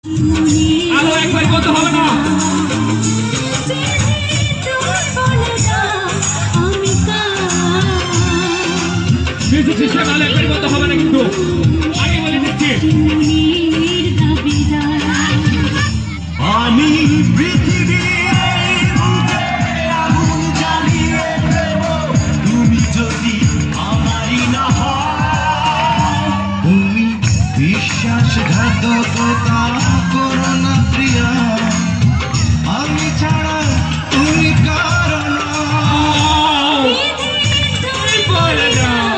আরো একবার বলতে হবে না। মিউজিক সিস্টেম আরো একবার বলতে হবে না, কিন্তু আগে বলে দিচ্ছি আমি পৃথিবী আগুন জ্বালিয়ে দেব, তুমি যদি আমারই না হও। তুমি বিশ্বাসঘাতকতা করো না প্রিয়া, আমি ছাড়া তুমি কারো না। বলে দাও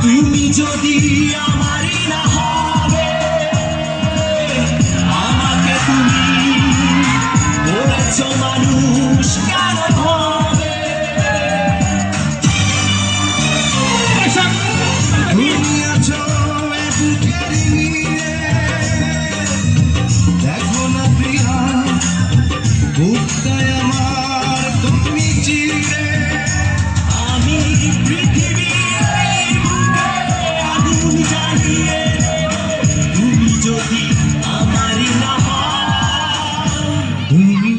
তুমি যদি আমারই না হবে, আমাকে তুমি বলেছ মানুষ কেন হবে। তুমি আছো এ বুকের নিয়ে, দেখো না প্রিয়া বুকটায় আমার তুমি চিরে। আমি পৃথিবী আগুন জ্বালিয়ে দেব, তুমি যদি আমারই না হও। তুমি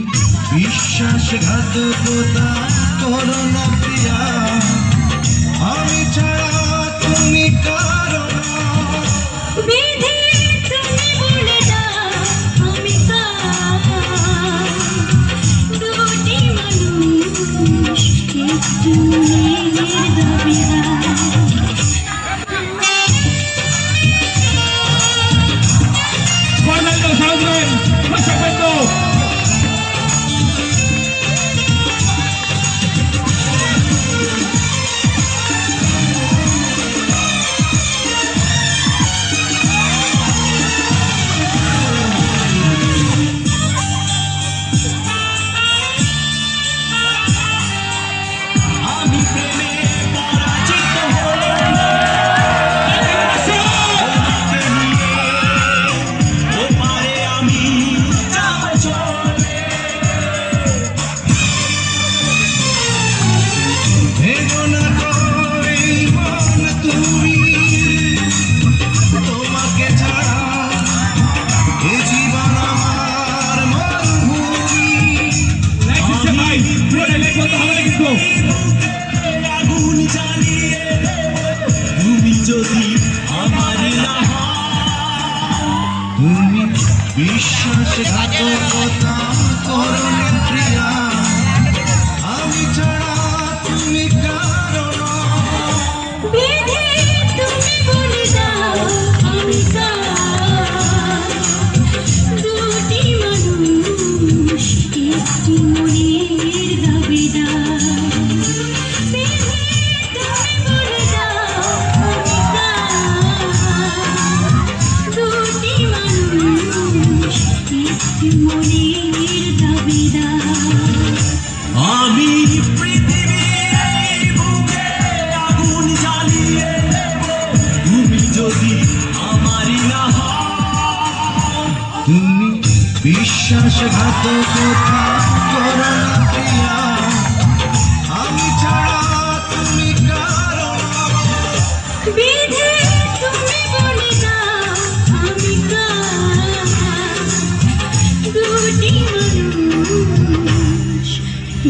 বিশ্বাসঘাতকতা করো না প্রিয়া, আমি ছাড়া তুমি কারো না। Fernando Saldren, perfecto. আমি প্রেমে পরাজিত হয়ে তোমাকে নিয়ে ওপারে আমি যাব চলে। ভেবো না গো এই মন তুমি, তোমাকে ছাড়া এ জীবন আমার মরুভূমি। ভাই পুরো লাইভ বলতে হবে না, কিন্তু আগুন জ্বালিয়ে দেব, তুমি যদি আমারই না হও। তুমি বিশ্বাসঘাতকতা করো না প্রিয়া, আমি ছাড়া তুমি কারো না। আমি পৃথিবী বুকে আগুন জ্বালিয়ে দেব, তুমি যদি আমারই না হও। তুমি বিশ্বাসঘাতকতা করো না প্রিয়া, আমি ছাড়া তুমি কারো না।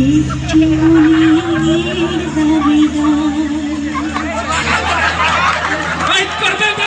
একটি মনের দাবিদার।